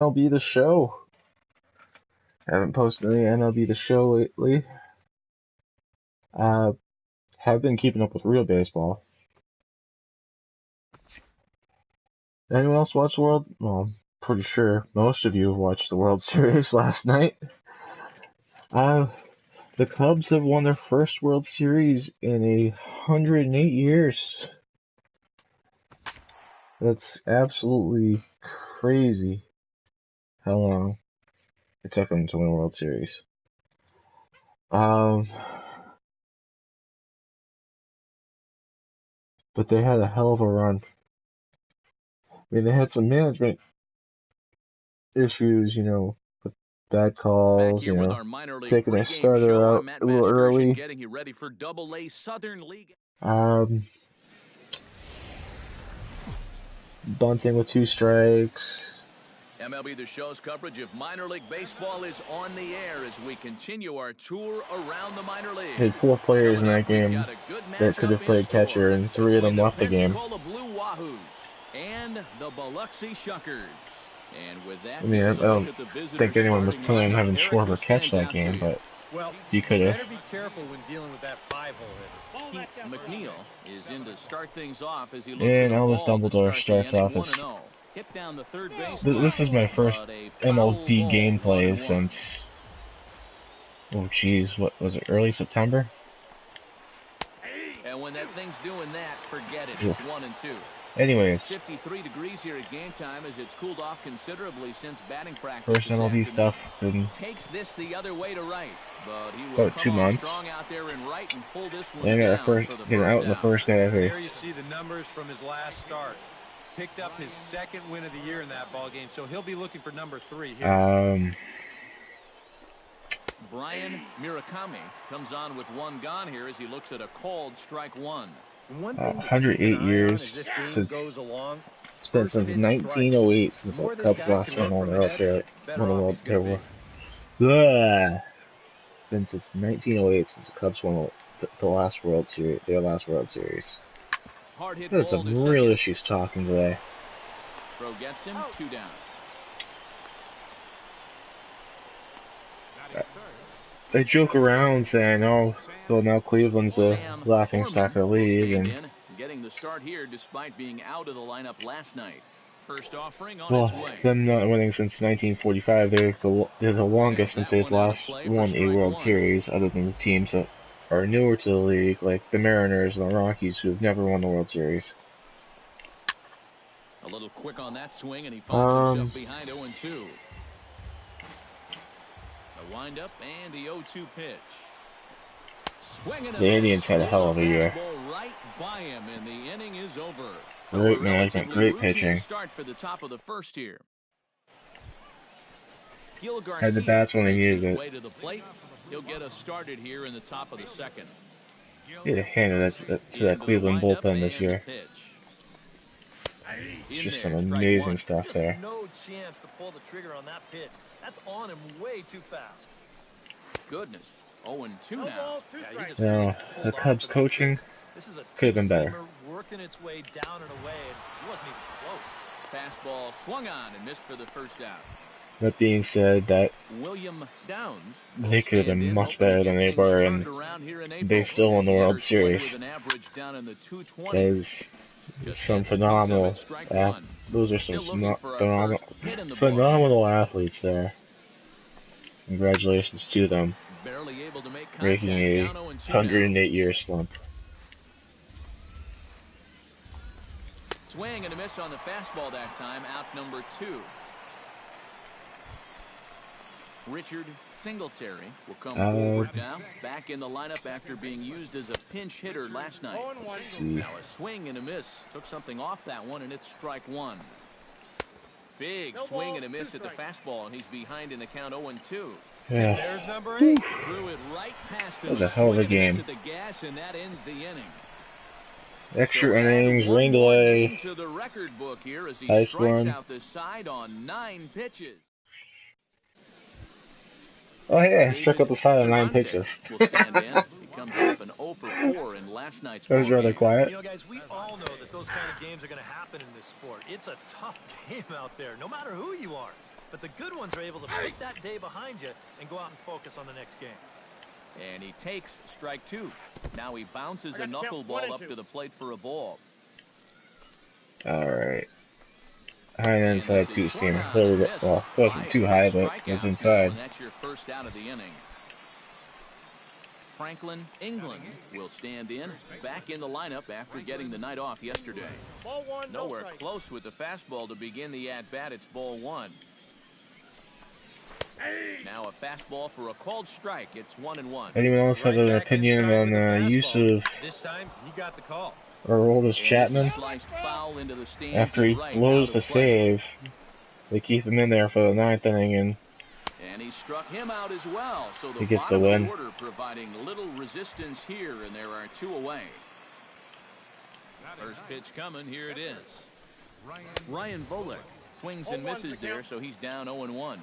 MLB The Show. Haven't posted any MLB The Show lately. Uh, have been keeping up with real baseball. Anyone else watch the World? Well, I'm pretty sure most of you have watched the World Series last night. The Cubs have won their first World Series in 108 years. That's absolutely crazy how long it took them to win a World Series. But they had a hell of a run. I mean, they had some management issues, with bad calls, taking their starter out a little early. Getting you ready for Double-A Southern League. Bunting with 2 strikes. MLB The Show's coverage of minor league baseball is on the air as we continue our tour around the minor league. Had 4 players in that game that could have played catcher, and 3 of them left the game. Blue Wahoos and the Biloxi Shuckers. And with that, I mean, I don't think anyone was planning on having Schwarber catch that game, but he could have. Better be careful when dealing with that 5-hole hitter. McNeil is in to start things off as he looks and Albus Dumbledore starts off as. Hit down the third base This is my first MLB gameplay since. Oh, geez, what was it? Early September? And when that thing's doing that, forget it. It's 1-2. Anyways, 53 degrees here at game time as it's cooled off considerably since batting practice. First MLB stuff takes this the other way to right, but he will about 2 months. Strong out there in right and pull this one and down get out in the first day I faced. There you see the numbers from his last start. Picked up his 2nd win of the year in that ball game, so he'll be looking for number 3 here. Brian Murakami comes on with 1 gone here as he looks at a called strike 1. 108 years since it's been since 1908 since the Cubs last won the World Series. Been since 1908 since the Cubs won the last World Series, their last World Series. There's some real issues talking today. Throw gets him, 2 down. They joke around saying, "Oh, well, now Cleveland's the laughing stock of the league," and getting the start here despite being out of the lineup last night. First offering on its way. Them not winning since 1945, they're the longest since they've won a World Series, other than the teams that are newer to the league, like the Mariners and the Rockies, who have never won the World Series. A little quick on that swing, and he finds himself behind 0-2. A windup and the 0-2 pitch. The Indians had a hell of a year. Right by him, and the inning is over. Great management, great pitching. Start for the top of the first here. Had the bats when they needed it. Way to the plate. He'll get us started here in the top of the 2nd. He had a hand to that Cleveland bullpen this year. It's just some amazing stuff there. No chance to pull the trigger on that pitch. That's on him way too fast. Goodness. 0-2 now. No, the Cubs coaching could have been better. Working its way down and away, and he wasn't even close. Fastball swung on and missed for the first out. That being said, that William Downs, they could have been much better than they were, and they still won the World Series. There's some phenomenal, those are some phenomenal athletes there. Congratulations to them, breaking a 108-year slump. Swing and a miss on the fastball that time, out number 2. Richard Singletary will come forward now, back in the lineup after being used as a pinch hitter last night. Now a swing and a miss, took something off that one, and it's strike 1. Big swing and a miss at the fastball, and he's behind in the count 0-2. Yeah. There's number 8. Threw it right past him. That was a hell of a game. At the gas, and that ends the inning. Extra innings, rain delay, to the record book here as he high strikes scoring. out the side on 9 pitches. Oh yeah, struck out the side on 9 pitches. Will stand in. He comes off an 0 for 4 in last night's That was rather quiet. You know, guys, we all know that those kind of games are going to happen in this sport. It's a tough game out there, no matter who you are. But the good ones are able to put that day behind you and go out and focus on the next game. And he takes strike 2. Now he bounces a knuckleball up to the plate for a ball. Alright. High and inside two-seamer. Well, it wasn't too high, but it was inside. And that's your first out of the inning. Franklin England will stand in, back in the lineup after getting the night off yesterday. Ball 1, Nowhere close with the fastball to begin the at-bat. It's ball 1. Now a fastball for a called strike. It's 1-1. Anyone else have an opinion on the use of this time he got the call. Aroldis Chapman? After he blows the save, they keep him in there for the 9th inning, and he struck him out as well. So the he gets the win. Order providing little resistance here, and there are 2 away. First pitch coming. Here it is. Ryan Volek swings and misses there, so he's down 0-1.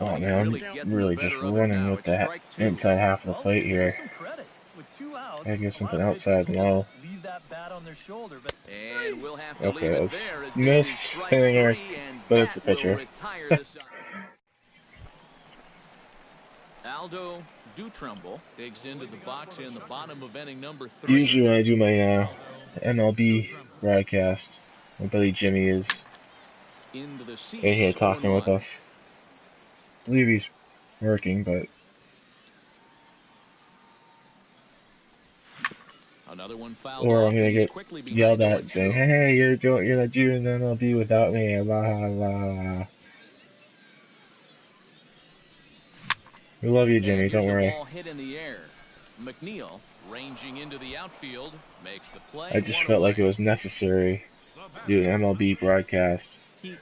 Oh man, I'm really just running with that inside half of the plate here. Gotta get something outside low. Okay, it was missed hitter, but it's a pitcher. Aldo Dutrumble digs into the box in the bottom of inning number 3. Usually when I do my MLB broadcast, my buddy Jimmy is in here talking with us. I believe he's working, but another one fouled or off. I'm gonna get yelled at saying, "Hey, you're not doing MLB without me." Blah blah. We love you, Jimmy. Don't worry. Ball hit in the air. McNeil ranging into the outfield makes the play. I just felt like it was necessary to do an MLB broadcast.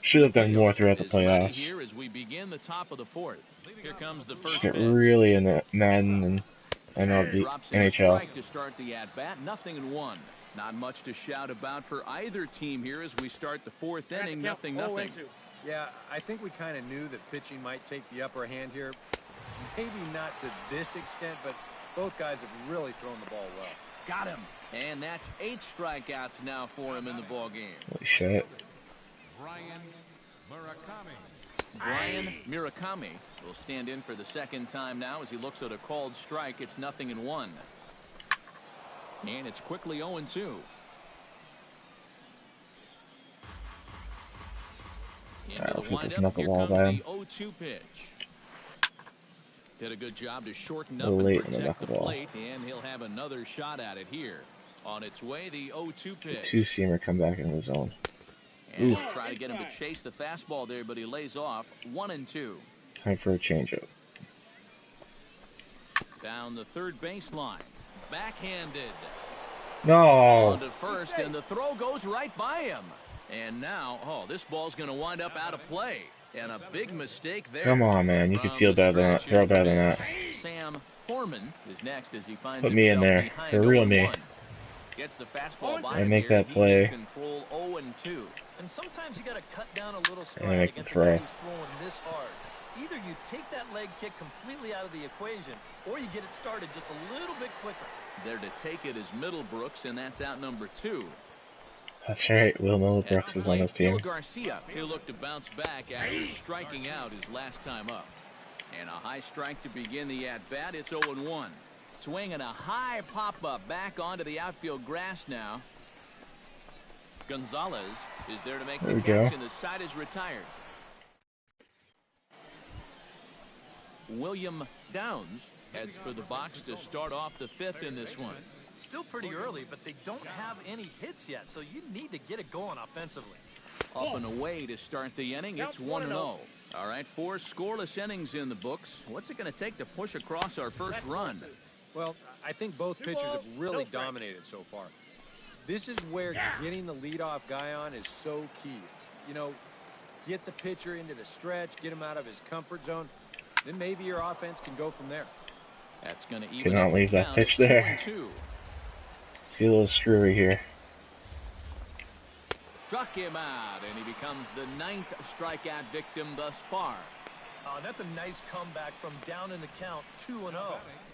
Should have done more throughout the playoffs. Here as we begin the top of the 4th. Here comes the first Get really in the Madden and MLB NHL. To start the at-bat, 0-1. Not much to shout about for either team here as we start the 4th inning. 0-0. Yeah, I think we kind of knew that pitching might take the upper hand here. Maybe not to this extent, but both guys have really thrown the ball well. Got him. And that's 8 strikeouts now for him in the ball game. Holy shit. Brian Murakami will stand in for the 2nd time now as he looks at a called strike. It's 0-1. And it's quickly 0-2. Let's get this knuckleball by him. 0-2 pitch. Did a good job to shorten A up little and late in the protect the knuckleball. plate, and he'll have another shot at it here. On its way, the 0-2 pitch. Two-seamer come back in the zone. And he'll try to get him to chase the fastball there, but he lays off. 1-2. Time for a changeup. Down the third baseline. Backhanded. No. On to first, and the throw goes right by him. And now, this ball's going to wind up out of play. And a big mistake there. Come on, man. You can feel better than that. Throw better than that. Sam Foreman is next as he finds Put me in there. The real me. Gets the fastball by I make that play. Control 0-2. And sometimes you got to cut down a little stride And I make the against a throw. guy who's throwing this hard. Either you take that leg kick completely out of the equation, or you get it started just a little bit quicker. There to take it is Middlebrooks, and that's out number 2. That's right. Will Middlebrooks is on this team. Phil Garcia, he'll look to bounce back after striking out his last time up. And a high strike to begin the at-bat. It's 0-1. Swing and a high pop-up back onto the outfield grass now. Gonzalez is there to make the catch, and the side is retired. William Downs heads for the box to start off the 5th in this one. Still pretty early, but they don't have any hits yet, so you need to get it going offensively. Up and away to start the inning. It's 1-0. All right, 4 scoreless innings in the books. What's it going to take to push across our first run? Well, I think both pitchers have really dominated so far. This is where getting the leadoff guy on is so key. You know, get the pitcher into the stretch, get him out of his comfort zone, then maybe your offense can go from there. That's going to even Cannot leave that pitch there. Let's get a little screwy here. Struck him out, and he becomes the 9th strikeout victim thus far. That's a nice comeback from down in the count, 2-0.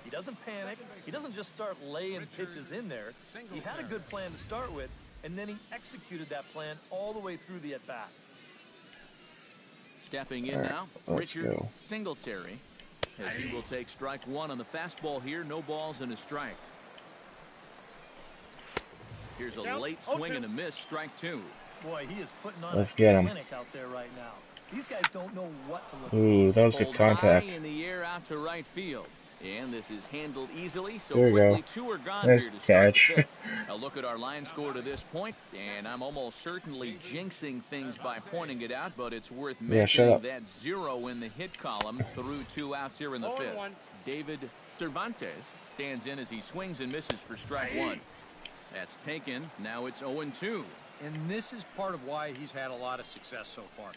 He doesn't panic. He doesn't just start laying pitches in there. He had a good plan to start with, and then he executed that plan all the way through the at-bat. Stepping in now, Richard Singletary, as he will take strike one on the fastball here. No balls and a strike. Here's a late swing and a miss, strike two. Boy, he is putting on Let's a get him. clinic out there right now. These guys don't know what to look for. Ooh, that was good contact. High in the air out to right field. And this is handled easily, so there quickly go. two are gone Nice here to start catch. the fifth. A look at our line score to this point, and I'm almost certainly jinxing things by pointing it out, but it's worth mentioning that 0 in the hit column through 2 outs here in the fifth. David Cervantes stands in as he swings and misses for strike one. That's taken. Now it's 0-2. And this is part of why he's had a lot of success so far.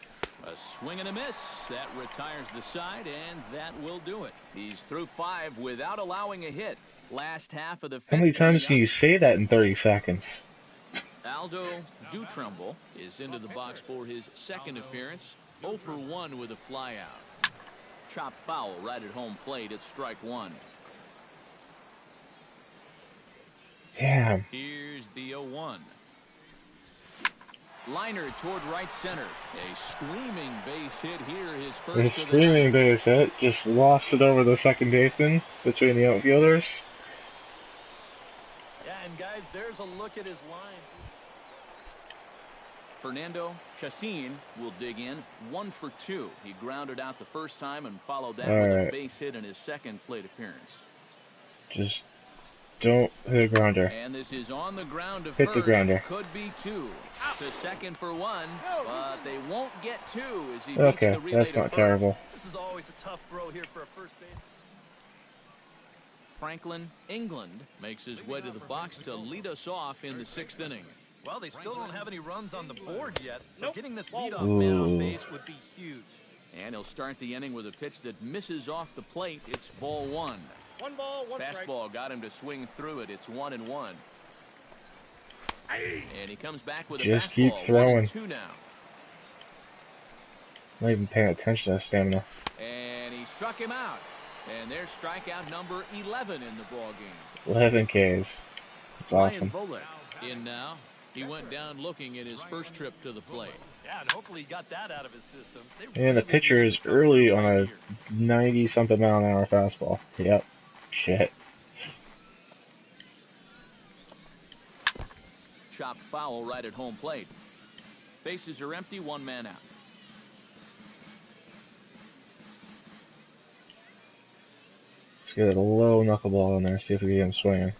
A swing and a miss. That retires the side, and that will do it. He's through 5 without allowing a hit. Last half of the fifth. How many times can you say that in 30 seconds? Aldo Dutrumble is into the box for his second appearance. 0 for 1 with a flyout. Chop foul right at home plate. It's strike one. Damn. Here's the 0-1. Liner toward right center. A screaming base hit here. His first. The screaming base hit just lofts it over the second baseman between the outfielders. Yeah, and guys, there's a look at his line. Fernando Chacin will dig in. 1 for 2. He grounded out the first time and followed that with a base hit in his second plate appearance. Just don't hit a grounder. And this is on the ground to Hit first. the grounder. Could be 2. To second for 1, but they won't get 2 as he beats the relay that's to not first. terrible. This is always a tough throw here for a first base. Franklin England makes his way to the box to lead us off in the 6th inning. Well, they still don't have any runs on the board yet, so getting this leadoff man on base would be huge. And he'll start the inning with a pitch that misses off the plate. It's ball 1. 1 ball, 1 strike. Fastball got him to swing through it. It's 1-1. And he comes back with a Just fastball. keep throwing. 1-2 now. Not even paying attention to that stamina. And he struck him out. And there's strikeout number 11 in the ball game. 11 Ks. That's awesome. Ryan Volek in now. He went down looking at his first trip to the plate. Yeah, and hopefully he got that out of his system. And the pitcher is early on a 90-something mile an hour fastball. Yep. Shit. Chopped foul right at home plate. Bases are empty, 1 man out. Let's get a low knuckleball in there, see if we can get him swinging.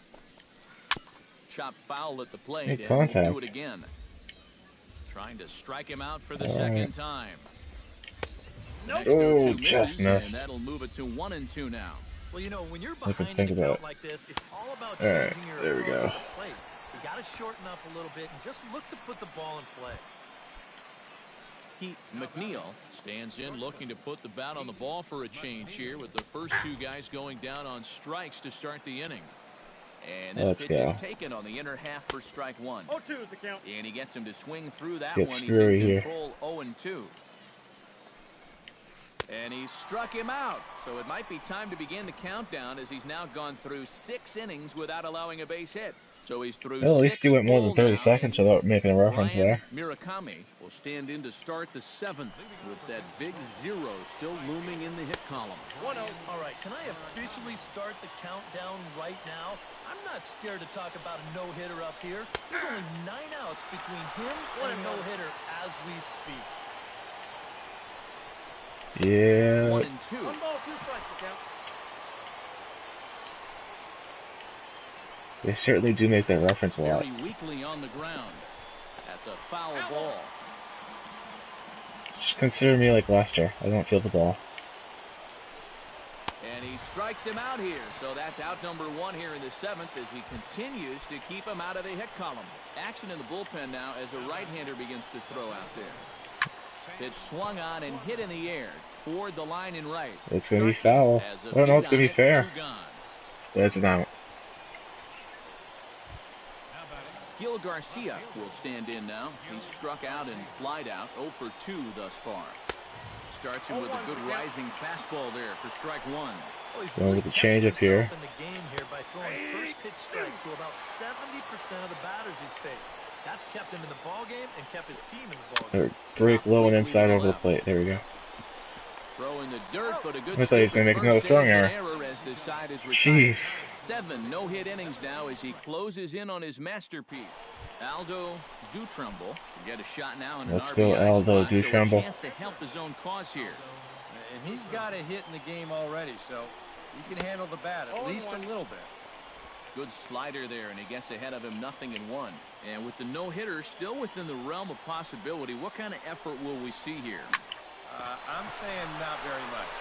Chopped foul at the plate, Hey, and contact. we'll do it again. Trying to strike him out for the second time. Oh, just missed. And that'll move it to 1-2 now. Well, you know, when you're I can behind think in a about count it. like this, it's all about Alright, changing your there we approach go. to the plate. You got to shorten up a little bit and just look to put the ball in play. Pete McNeil stands in looking to put the bat on the ball for a change here with the first 2 guys going down on strikes to start the inning. And this Let's pitch go. is taken on the inner half for strike 1. 0-2 is the count. And he gets him to swing through that Get one. He's screwy in here. control 0-2. And he struck him out. So it might be time to begin the countdown as he's now gone through 6 innings without allowing a base hit. So he's through Well, at least 6 he went more than full 30 now, seconds and without making a reference Ryan there. Murakami will stand in to start the 7th with that big 0 still looming in the hit column. 1-0. All right, can I officially start the countdown right now? I'm not scared to talk about a no-hitter up here. There's only 9 outs between him and a no-hitter as we speak. Yeah. 1-2. 1 ball, 2 strikes the count. They certainly do make that reference a lot. Very weakly on the ground. That's a foul ball. Just consider me like Lester. I don't feel the ball. And he strikes him out here. So that's out number 1 here in the 7th as he continues to keep him out of the hit column. Action in the bullpen now as a right-hander begins to throw out there. Pitch swung on and hit in the air toward the line in right. It's going to be foul. Oh, no, it's going to be fair. 2 gone. That's an out. Gil Garcia will stand in now. He's struck out and flied out 0 for 2 thus far. Starts him with a good rising fastball there for strike 1. Oh, he's Going with the kept change up here. himself in the game here by throwing first pitch strikes to about 70% of the batters he's faced. That's kept him in the ball game and kept his team in the ball game. Break low and inside over the plate. There we go. Throw in the dirt, but a good I thought he was going to make another throwing error. As the side is Jeez. 7 no-hit innings now as he closes in on his masterpiece. Aldo Dutrumble to get a shot now in Let's an go, RBI Aldo spot, so a Dutrumble. chance to help his own cause here. And he's got a hit in the game already, so he can handle the bat at least a little bit. Good slider there, and he gets ahead of him 0-1. And with the no-hitter still within the realm of possibility, what kind of effort will we see here? I'm saying not very much.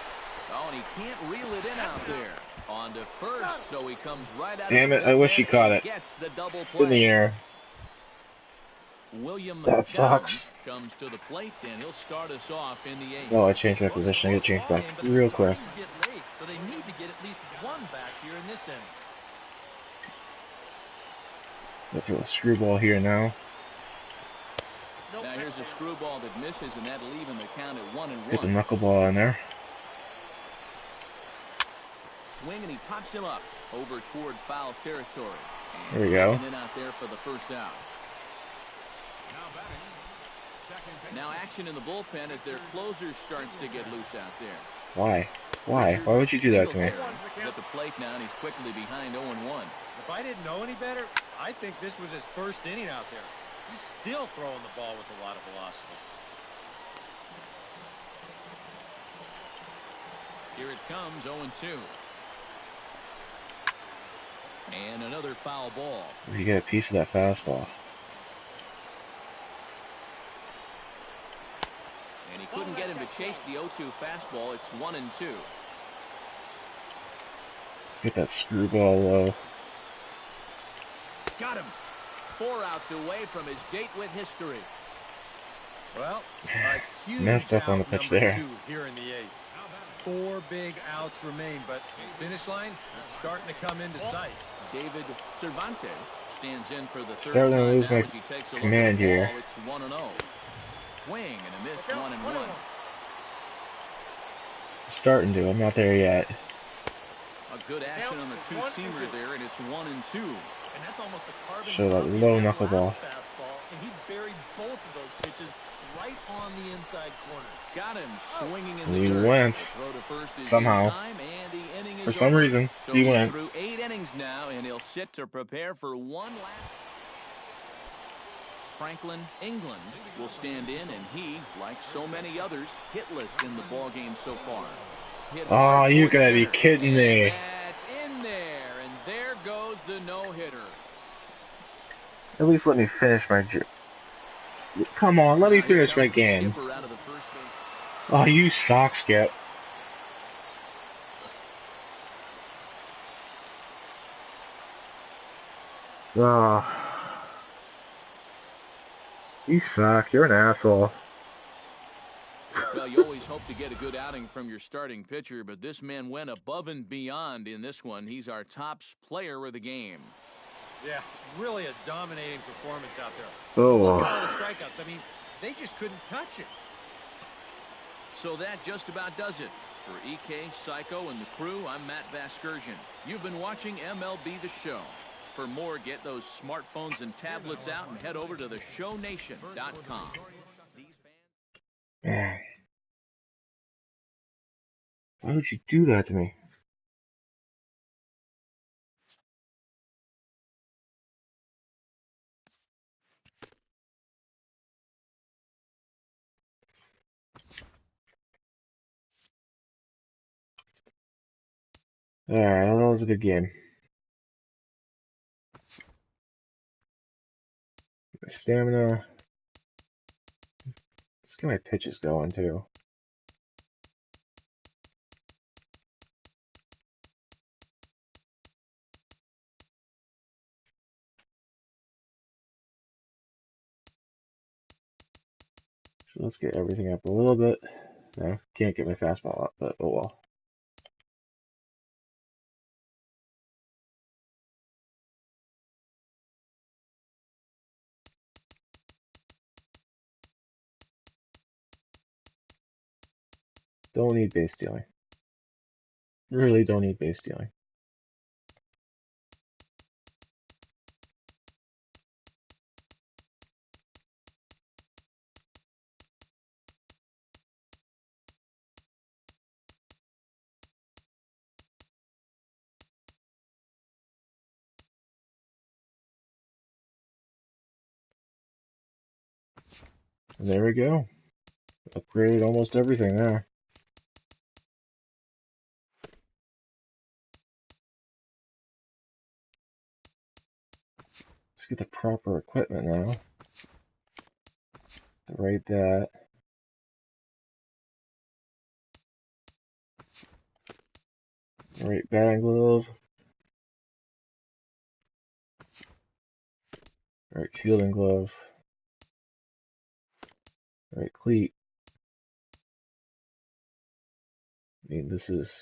Oh, and he can't reel it in out there. On to first, so he comes right out. Damn it, I wish he caught it. Gets the double play. In the air. William That sucks. comes to the plate, and he'll start us off in the 8th. Oh, I changed my position. I gotta change back real quick. So they need to get at least one back here in this inning. Let's throw a screwball here now. Now here's a screwball that misses, and that'll even the count at 1-1. Get the knuckleball in there. Swing, and he pops him up over toward foul territory. And there we go. And then out there for the first out. Now action in the bullpen as their closer starts to get loose out there. Why? Why? Why would you do that to me? He's at the plate now, and he's quickly behind 0-1. If I didn't know any better, I think this was his first inning out there. He's still throwing the ball with a lot of velocity. Here it comes, 0-2. And another foul ball. You get a piece of that fastball. And he couldn't get him to chase the 0-2 fastball. It's 1-2. Let's get that screwball low. Got him. 4 outs away from his date with history. Well, a huge messed up on the pitch there. 2 here in the 8th. 4 big outs remain, but finish line it's starting to come into sight. David Cervantes stands in for the third Starting to time lose now my as he takes a look command at the here. ball. It's 1-0. Swing and a miss, 1-1. Starting to. I'm not there yet. A good action on the two-seamer there, and it's 1-2. And that's almost a carbon So that copy low of that knuckleball. last fastball, and he buried both of those pitches right on the inside corner. Got him swinging in He the dirt. went. The throw to first is Somehow. in time, and the inning is For some over. reason, So he he's went. through 8 innings now, and he'll sit to prepare for one last. Franklin, England, will stand in, and he, like so many others, hitless in the ball game so far. Hit Oh, hard you towards gotta be center, kidding me. and that's in there, and there goes the no-hitter. At least let me finish my Come on, let me Here finish comes my the game. skipper out of the first base. Oh, you suck, Skip. Oh. You suck. You're an asshole. Well, you always hope to get a good outing from your starting pitcher, but this man went above and beyond in this one. He's our top player of the game. Yeah, really a dominating performance out there. Oh. Look at all the strikeouts. I mean, they just couldn't touch it. So that just about does it. For EK, Psycho, and the crew, I'm Matt Vasgersian. You've been watching MLB The Show. For more, get those smartphones and tablets out and head over to theshownation.com. Man. Why would you do that to me? Alright, well, that was a good game. My stamina. Let's get my pitches going too. So let's get everything up a little bit. No, can't get my fastball up, but oh well. Don't need base stealing. Really don't need base stealing. And there we go. Upgraded almost everything there. Let's get the proper equipment now. Right that. Right batting glove. Right fielding glove. Right cleat. I mean, this is...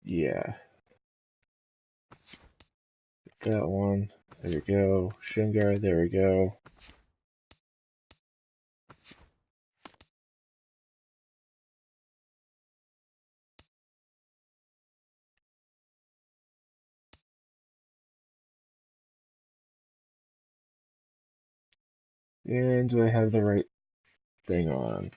Yeah. Get that one. There we go. Shin guard, there we go. And do I have the right thing on?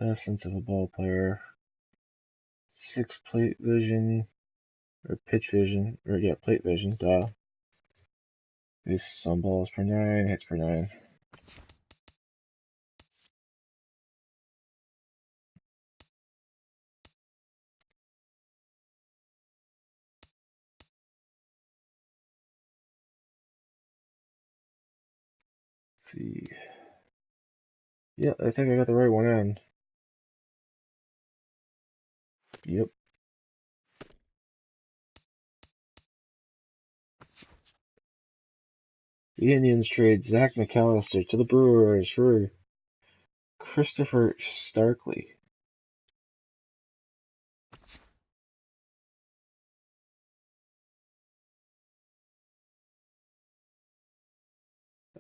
Essence of a ball player. 6 plate vision. Or pitch vision. Or yeah, plate vision. Duh. This on balls per 9, hits per 9. Let's see. Yeah, I think I got the right one in. Yep. The Indians trade Zach McAllister to the Brewers for Christopher Starkley.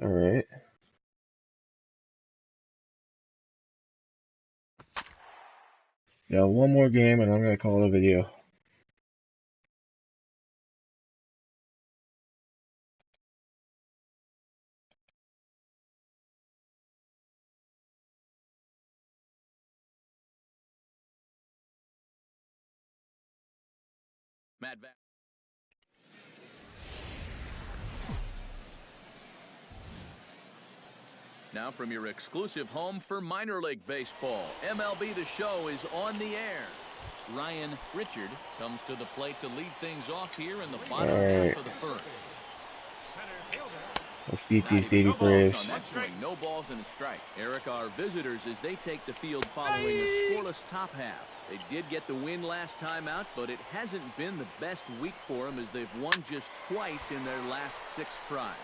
Alright. Now one more game and I'm going to call it a video. Matt Vac. Now from your exclusive home for minor league baseball, MLB The Show is on the air. Ryan Richard comes to the plate to lead things off here in the bottom half of the first. Let's beat these baby Braves. On that swing, no balls and a strike. Eric, our visitors, as they take the field following a scoreless top half. They did get the win last time out, but it hasn't been the best week for them as they've won just twice in their last 6 tries.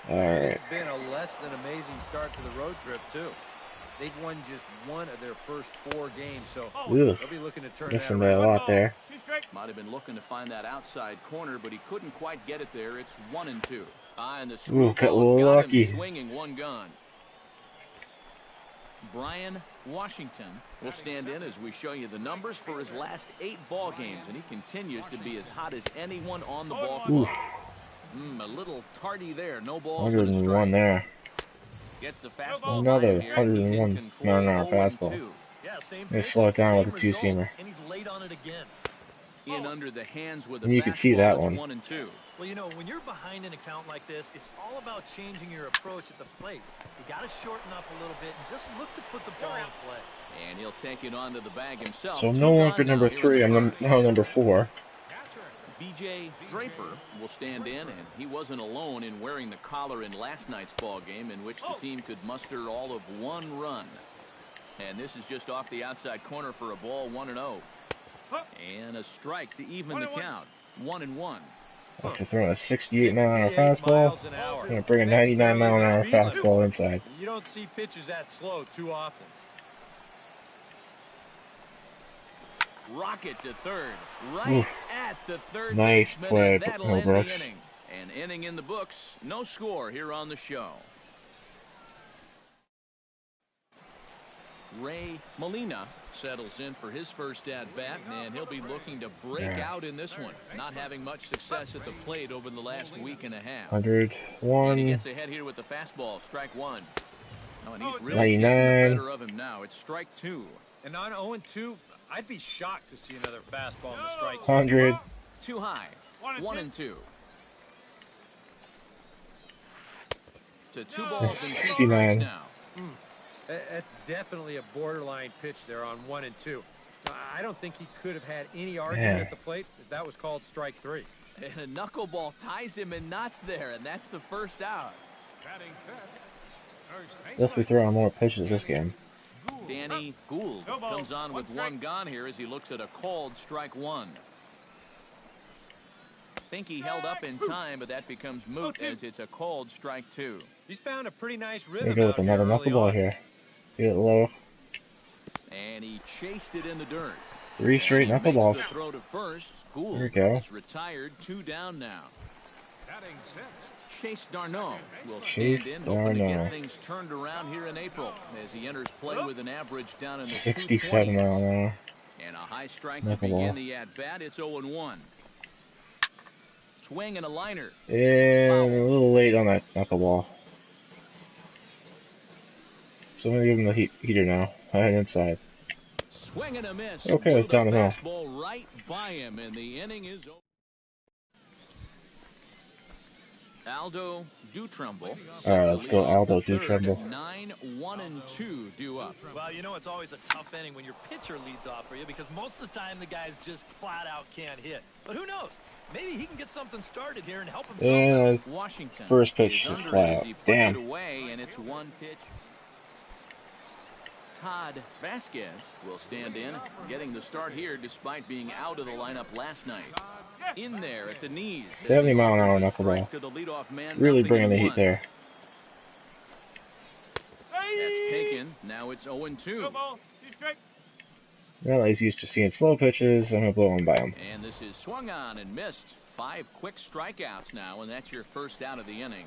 It's been a less than amazing start to the road trip, too. They've won just 1 of their first 4 games, so they'll be looking to turn that around. A lot there. Might have been looking to find that outside corner, but he couldn't quite get it there. It's 1-2. And the screwball got him swinging, 1 gone. Brian Washington will stand in as we show you the numbers for his last 8 ball games, and he continues to be as hot as anyone on the ball club. A little tardy there. No balls and a strike. 101 there. Gets the fastball. Another 101 mile-an-hour fastball. They slow it down with a 2-seamer. And he's late on it again. In under the hands with a and you can see that one. 1-2. Well, you know, when you're behind in a count like this, it's all about changing your approach at the plate. You got to shorten up a little bit and just look to put the ball in play. And he'll take it onto the bag himself. So no longer number 3, I'm now number 4. B.J. Draper will stand in, and he wasn't alone in wearing the collar in last night's ball game, in which the team could muster all of 1 run. And this is just off the outside corner for a ball, 1-0. And a strike to even the count, 1-1. After throwing a 68 mile-an-hour fastball, I'm going to bring a 99 mile-an-hour fastball inside. You don't see pitches that slow too often. Rocket to third, right at the third. Nice play, That'll end the inning. An inning in the books. No score here on the show. Ray Molina settles in for his first at-bat, and he'll be looking to break out in this one. Not having much success at the plate over the last week and a half. 101. And he gets ahead here with the fastball, strike 1. Oh, and he's really getting the better of him now. It's strike 2. And on 0-2, I'd be shocked to see another fastball in the strike. 100. Too high. 1-2. To 2 balls and 2 strikes 69. now. That's definitely a borderline pitch there on 1 and 2. I don't think he could have had any argument at the plate if that was called strike 3. And a knuckleball ties him in knots there, and that's the first out. Definitely throwing more pitches this game. Danny Gould comes on with 1 gone here as he looks at a called strike 1. Think he held up in time, but that becomes moot as it's a called strike 2. He's found a pretty nice There rhythm we go with out here another early knuckleball on. here. Get it low. And he chased it in the dirt. 3 straight And he makes knuckleballs. the throw to first. Gould There we go. is retired, 2 down now. Chase Darno will Chase stand in, hoping to Darno. get things turned around here in April as he enters play with an average down in the 67 220s. mile an hour. And a high strike to Knuckleball. begin the at-bat. It's 0-1. Swing and a liner. And a little late on that knuckleball. So I'm going to give him the heater now. Head inside. Swing and a miss. Okay, it's Blew down the the hill. fastball right by him, and the inning is over. Aldo Dutrumble. Alright, let's go Aldo Dutrumble. 9-1-2 due up. Well, you know it's always a tough inning when your pitcher leads off for you because most of the time the guys just flat out can't hit. But who knows? Maybe he can get something started here and help himself. And Washington first pitch is under flat it as out. he puts Damn. it away, and it's 1 pitch. Todd Vasquez will stand in, getting the start here despite being out of the lineup last night. In there at the knees. 70 mile an hour Strike knuckleball. to the leadoff man, Really 0-1. bringing the heat there. That's taken. Now it's 0-2. Well, he's used to seeing slow pitches. I'm going to blow him by him. And this is swung on and missed. 5 quick strikeouts now, and that's your first out of the inning.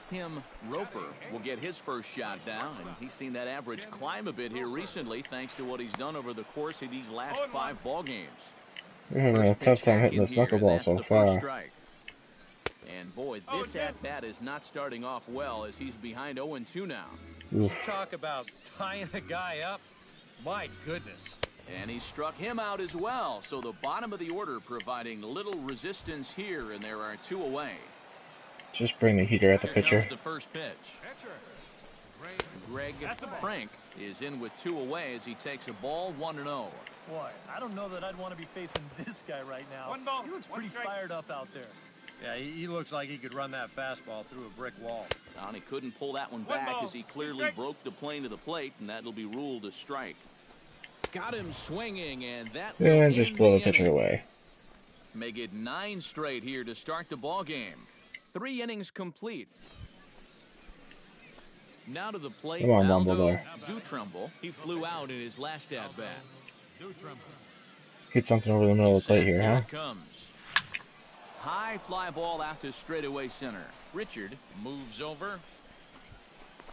Tim Roper will get his first shot down, and he's seen that average climb a bit here recently thanks to what he's done over the course of these last 5 ball games. We're having a tough time hitting this knuckleball so far. And boy, this at-bat is not starting off well as he's behind 0-2 now. Oof. Talk about tying a guy up. My goodness. And he struck him out as well, so the bottom of the order providing little resistance here, and there are 2 away. Just bring the heater at the Here pitcher. comes the first pitch. Greg Frank is in with 2 away as he takes a ball 1-0. Boy, I don't know that I'd want to be facing this guy right now. He looks pretty fired up out there. Yeah, he looks like he could run that fastball through a brick wall. And he couldn't pull that one back as he clearly broke the plane to the plate, and that'll be ruled a strike. Got him swinging, and that will And end just blow the pitcher inning. away. Make it 9 straight here to start the ball game. 3 innings complete. Now to the plate, Come on, Aldo Dumbledore. Dutrumble. He flew out in his last at-bat. Hit something over the middle of the plate here, Here huh? it comes. High fly ball out to straightaway center. Richard moves over.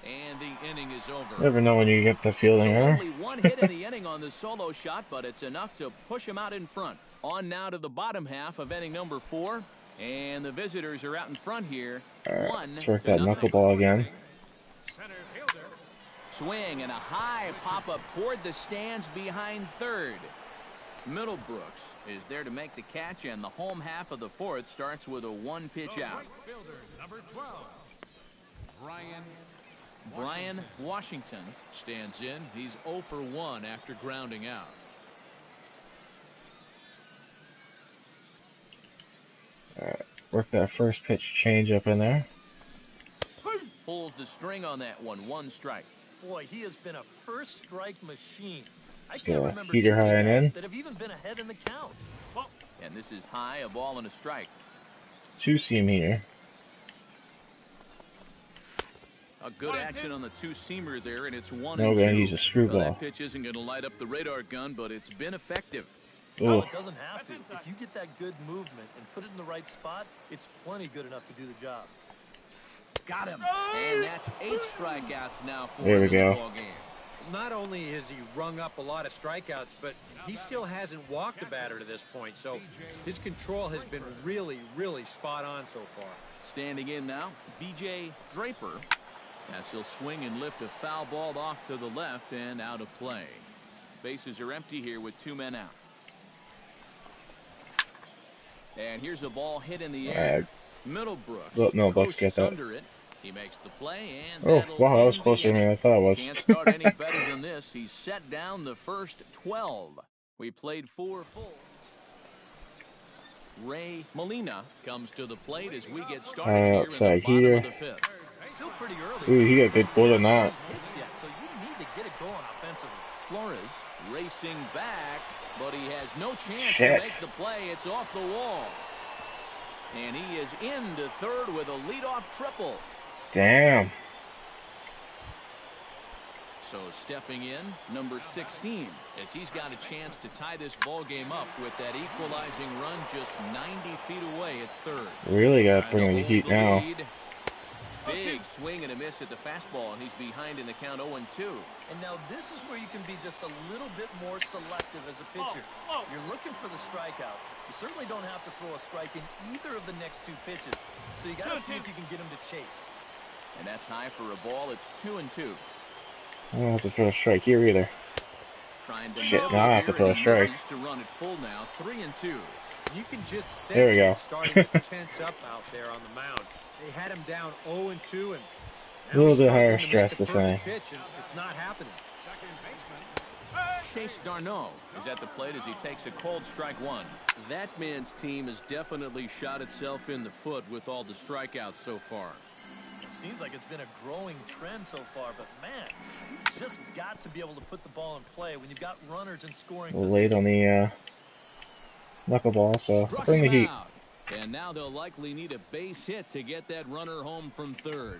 And the inning is over. Never know when you get the So feeling, huh? only 1 hit in the inning on the solo shot, but it's enough to push him out in front. On now to the bottom half of inning number 4. And the visitors are out in front here. Alright, let's work 1-0. that knuckleball again. Swing and a high pop-up toward the stands behind third. Middlebrooks is there to make the catch, and the home half of the 4th starts with a 1-pitch out. Brian Washington stands in. He's 0 for 1 after grounding out. Alright, work that first pitch change up in there. Pulls the string on that one. 1 strike. Boy, he has been a first strike machine. I Let's can't go remember heater too high many and guys in. that have even been ahead in the count. And this is high, a ball and a strike. 2-seam heater. A good action on the 2-seamer there, and it's 1-2. No, we're gonna use a Well, screwball. that pitch isn't going to light up the radar gun, but it's been effective. No, Ooh, it doesn't have to. If you get that good movement and put it in the right spot, it's plenty good enough to do the job. Got him. And that's 8 strikeouts now for There we him in go. the ball game. Not only has he rung up a lot of strikeouts, but he still hasn't walked the batter to this point. So his control has been really, really spot on so far. Standing in now, B.J. Draper, as he'll swing and lift a foul ball off to the left and out of play. Bases are empty here with 2 men out. And here's a ball hit in the air. Middlebrooks Middlebrooks get that. under it. He makes the play, and Oh, wow, that was closer than I thought it was. Can't start any better than this. He set down the first 12. We played 4 full. Ray Molina comes to the plate as we get started here in the bottom of the 5th. Still pretty early. Ooh, he got good pull or not. So you need to get it going offensively. Flores racing back, but he has no chance Shit. to make the play. It's off the wall. And he is into third with a leadoff triple. Damn. So stepping in, number 16, as he's got a chance to tie this ball game up with that equalizing run just 90 feet away at third. Really got to bring the heat now. Lead. Big swing and a miss at the fastball, and he's behind in the count 0-2. And now this is where you can be just a little bit more selective as a pitcher. You're looking for the strikeout. You certainly don't have to throw a strike in either of the next 2 pitches. So you got to see if you can get him to chase. And that's high for a ball. It's 2-2. I don't have to throw a strike here either. Trying to Shit, now I have to throw a strike. To run it full now, 3-2. You can just There we sense go. him starting to tense up out there on the mound. They had him down 0-2, and A little he's bit starting higher to make stress the this perfect inning. pitch, and it's not happening. Chase Darno is at the plate as he takes a cold strike 1. That man's team has definitely shot itself in the foot with all the strikeouts so far. It seems like it's been a growing trend so far, but man, you've just got to be able to put the ball in play when you've got runners in scoring A little late on the knuckleball, so Struck bring the him heat. out. And now they'll likely need a base hit to get that runner home from third.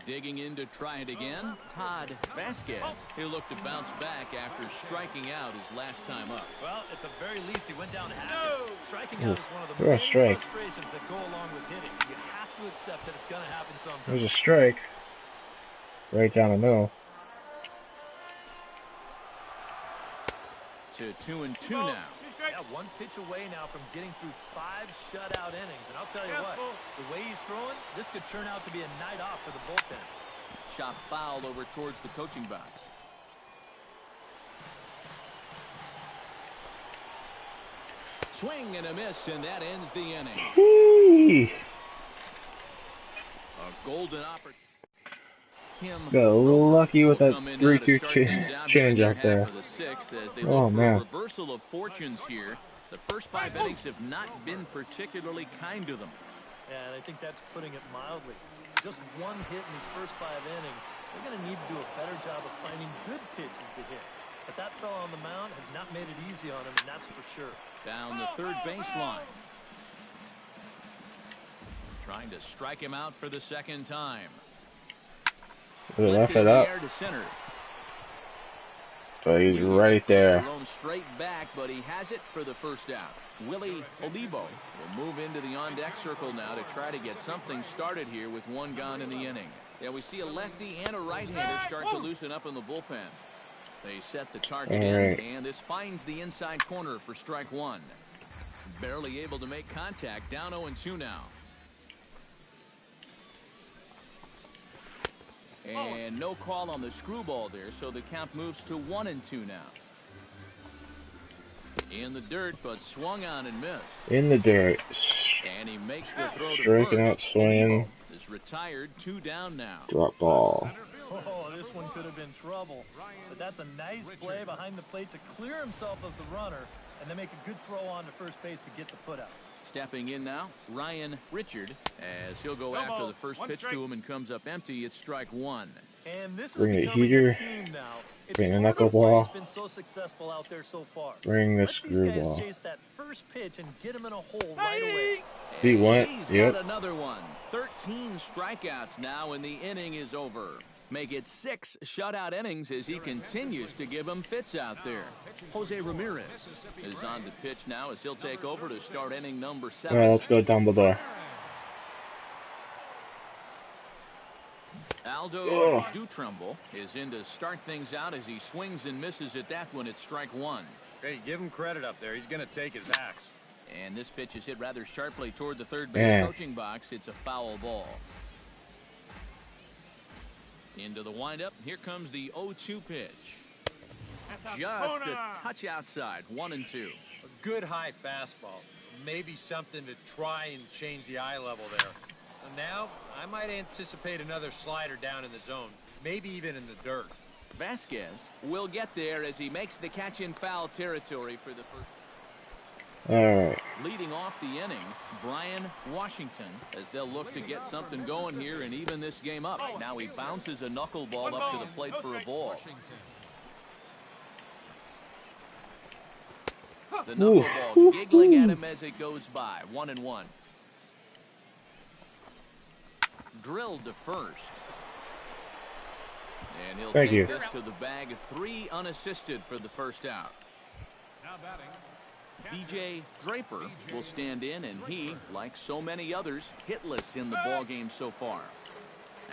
Digging in to try it again, Todd Vasquez. He'll look to bounce back after striking out his last time up. Well, at the very least, he went down hacking. Striking out is one of the Throw a main strike. frustrations that go along with hitting. You have to accept that it's going to happen sometime. There's a strike. Right down the middle. To 2-2 now. Yeah, 1 pitch away now from getting through 5 shutout innings. And I'll tell you what, the way he's throwing, this could turn out to be a night off for the bullpen. Chop foul over towards the coaching box. Swing and a miss, and that ends the inning. Whee! A golden opportunity. Tim Got lucky with will that come in 3-2 now to start things out here in change the out there. half of the 6th as they Oh, look for man. a reversal of fortunes here. The first 5 innings have not been particularly kind to them. And I think that's putting it mildly. Just 1 hit in these first 5 innings. They're going to need to do a better job of finding good pitches to hit. But that fella on the mound has not made it easy on him, and that's for sure. Down the third baseline. Trying to strike him out for the 2nd time. They left Lifted in it the up. air to center. But he's right there. Thrown straight back, but he has it for the first out. Willie Olivo will move into the on-deck circle now to try to get something started here with 1 gone in the inning. Yeah, we see a lefty and a right-hander start to loosen up in the bullpen. They set the target in, and this finds the inside corner for strike 1. Barely able to make contact, down 0-2 now. And no call on the screwball there, so the count moves to 1-2 now. In the dirt, but swung on and missed. In the dirt. And he makes the throw to Striking first. out, swinging. Is retired, 2 down now. Drop ball. Oh, this one could have been trouble. But that's a nice play behind the plate to clear himself of the runner and then make a good throw on to first base to get the putout. Stepping in now, Ryan Richard, as he'll go after the first pitch to him and comes up empty. It's strike 1. And this is Bring the becoming heater. a theme now. It's Bring the part of why knuckleball. he's been so successful out there so far. Bring the Let these guys screwball. chase that first pitch and get him in a hole right away. He went. He's Yep. got another one. 13 strikeouts now, and the inning is over. Make it 6 shutout innings as he continues to give them fits out there. Jose Ramirez is on the pitch now as he'll take over to start inning number 7. All right, let's go Dumbledore. Aldo Dutrumble is in to start things out as he swings and misses at that one at strike 1. Hey, give him credit up there. He's going to take his hacks. And this pitch is hit rather sharply toward the third base Yeah. coaching box. It's a foul ball. Into the windup. Here comes the 0-2 pitch. Just a touch outside, 1-2. A good high fastball. Maybe something to try and change the eye level there. And now, I might anticipate another slider down in the zone. Maybe even in the dirt. Vasquez will get there as he makes the catch in foul territory for the first. Alright. Leading off the inning, Brian Washington, as they'll look to get something going here and even this game up. Now he bounces a knuckleball up to the plate for a ball. The knuckleball giggling at him as it goes by. 1-1. Drilled to first. And he'll take this to the bag. 3 unassisted for the first out. Now batting. DJ Draper will stand in, and he, like so many others, hitless in the ballgame so far.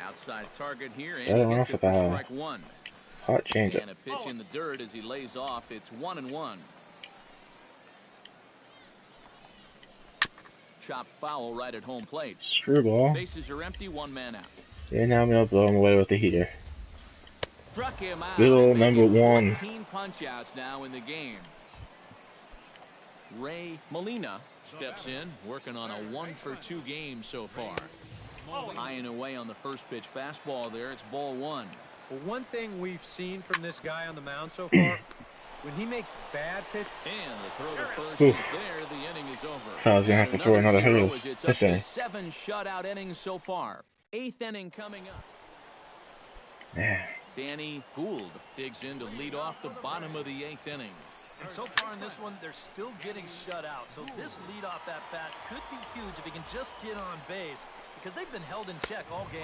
Outside target here, and he hits it for strike 1. Hot changeup. And a pitch in the dirt as he lays off. It's 1-1. Chopped foul right at home plate. Screwball. Bases are empty, 1 man out. And now I'm going to blow him away with the heater. Struck him out. Bill number 1. 14 punch outs now in the game. Ray Molina steps in, working on a 1-for-2 game so far. High and away on the first pitch fastball there. It's ball 1. Well, one thing we've seen from this guy on the mound so far, when he makes bad pitch. And the throw to first is there. The inning is over. I was going to have to throw another hitter. It's up to 7 shutout innings so far. 8th inning coming up. Yeah. Danny Gould digs in to lead off the bottom of the 8th inning. And so far in this one, they're still getting shut out. So this leadoff at bat could be huge if he can just get on base, because they've been held in check all game.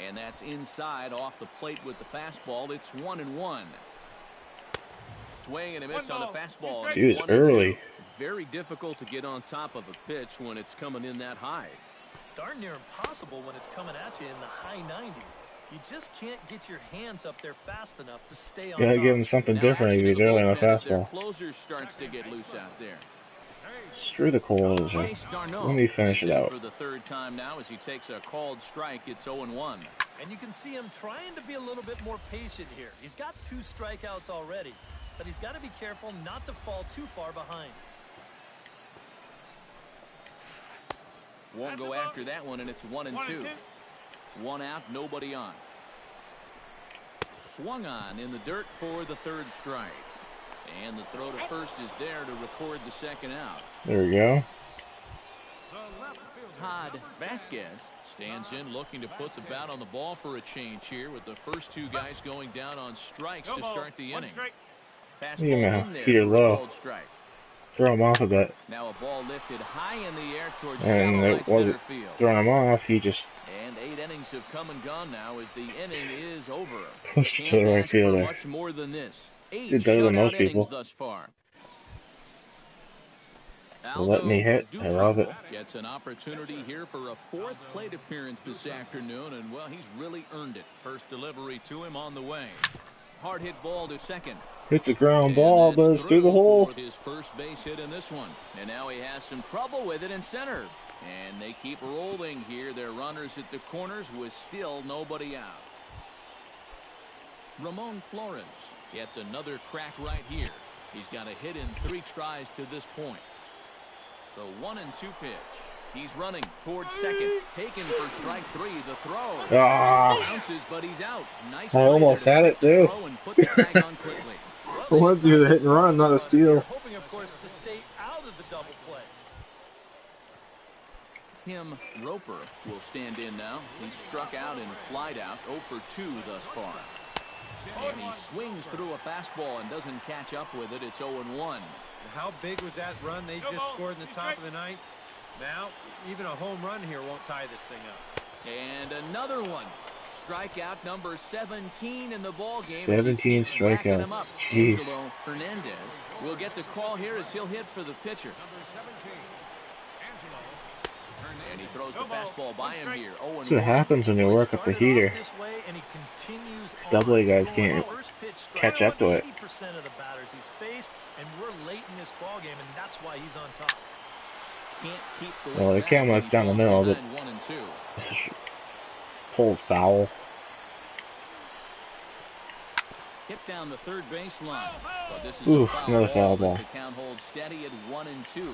And that's inside off the plate with the fastball. It's 1-1. Swing and a miss on the fastball. He was early. Very difficult to get on top of a pitch when it's coming in that high. Darn near impossible when it's coming at you in the high 90s. You just can't get your hands up there fast enough to stay on top. Gotta give him something different if he's early on the fastball. Closer starts to get loose out there. Screw the closer. Let me finish it out. For the 3rd time now as he takes a called strike, it's 0-1. And you can see him trying to be a little bit more patient here. He's got 2 strikeouts already, but he's got to be careful not to fall too far behind. Won't go after that one, and it's 1-2. 1 out, nobody on. Swung on in the dirt for the 3rd strike. And the throw to first is there to record the 2nd out. There we go. Todd Vasquez stands in looking to put the bat on the ball for a change here with the first 2 guys going down on strikes to start the inning. Fastball in there for a called strike. Throw him off a bit. Now a ball lifted high in the air towards and shallow it right wasn't center field. throwing him off, he just And 8 innings have come and gone now as the inning is over. pushed to the right fielder. Much more than this. 8 Did better than shutout most people. innings thus far. Let me hit. I love it. Gets an opportunity here for a 4th plate appearance this afternoon, and well, he's really earned it. First delivery to him on the way. Hard hit ball to second. It's a ground ball, but it's through the hole. His first base hit in this one, and now he has some trouble with it in center. And they keep rolling here. Their runners at the corners with still nobody out. Ramon Flores gets another crack right here. He's got a hit in 3 tries to this point. The 1-2 pitch. He's running towards second. Taken for strike 3. The throw. Bounces, but he's out. Nice. I almost had it too. Put the tag on quickly. I wanted to do the hit and run, not a steal. Hoping, of course, to stay out of the double play. Tim Roper will stand in now. He's struck out and flied out 0 for 2 thus far. And he swings through a fastball and doesn't catch up with it. It's 0-1. How big was that run they just scored in the top of the 9th? Now, even a home run here won't tie this thing up. And another one. Strikeout number 17 in the ball game. 17 strikeouts. Jeez. Angelo Hernandez will get the call here as he'll hit for the pitcher. And he throws the fastball by him here. That's what happens when you work up the heater. Double A guys can't catch up to it. 80% of the batters he's faced, and we're late in this ball game, and that's why he's on top. Can't keep the Well, the camera's down the middle, but pulled foul. Hit down the third baseline. But this is Oof, a foul another foul ball ball. as the count holds steady at 1-2.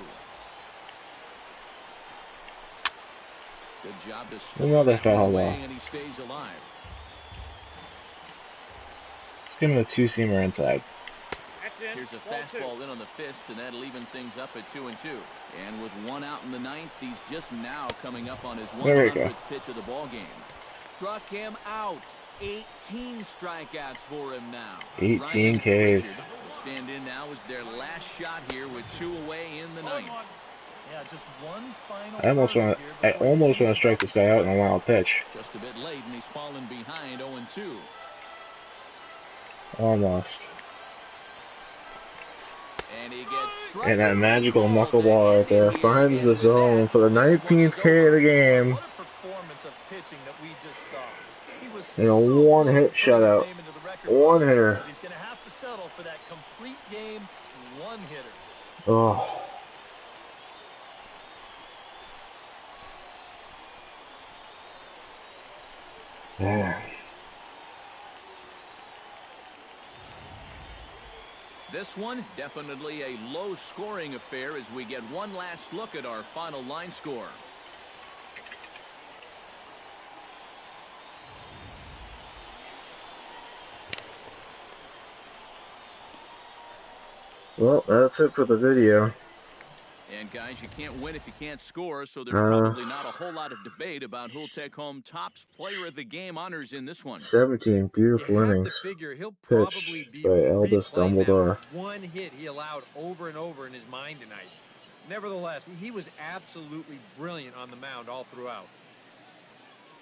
Good job to spoil Another that one foul away, ball. and he stays alive. Let's give him a two-seamer inside. That's in. Here's a Ball fastball two. in on the fist, and that'll even things up at 2-2. And with one out in the ninth, he's just now coming up on his There we go. 100th pitch of the ball game. Struck him out. 18 strikeouts for him now. 18 Ryan Ks. Richard will stand in now as their last shot here with 2 away in the ninth. Yeah, just one final. I almost want to strike this guy out in a wild pitch. Just a bit late, and he's fallen behind 0-2. Almost. And he gets struck And that out. magical knuckleball right there finds the zone for the 19th K of the game. What a performance of pitching that we just saw. He was And a so one-hit close to putting his shutout. name into the record One books, hitter. but he's going to have to settle for that complete game one hitter. Oh. Man. This one, definitely a low-scoring affair as we get one last look at our final line score. Well, that's it for the video. And guys, you can't win if you can't score, so there's probably not a whole lot of debate about who'll take home Topps Player of the Game honors in this one. 17 beautiful You have to innings. figure he'll probably Pitched be by Albus replaying that Dumbledore. one hit he allowed over and over in his mind tonight. Nevertheless, he was absolutely brilliant on the mound all throughout.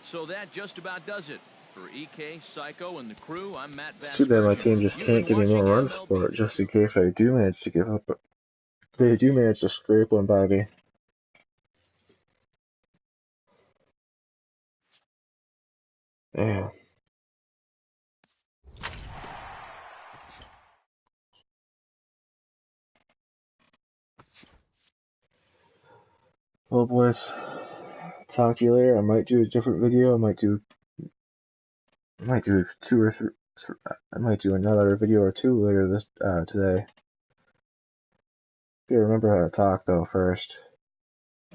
So that just about does it. For EK, Psycho, and the crew, I'm Matt It's too bad my Vasgersian. team just You've can't been get any more watching runs MLB for it, just in case I do manage to give up. They do manage to scrape one by me. Damn. Well, boys, talk to you later. I might do a different video. I might do two or three. I might do another video or two later this today. Gotta remember how to talk though first.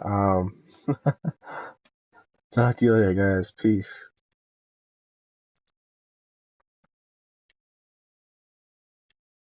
Talk to you later, guys. Peace.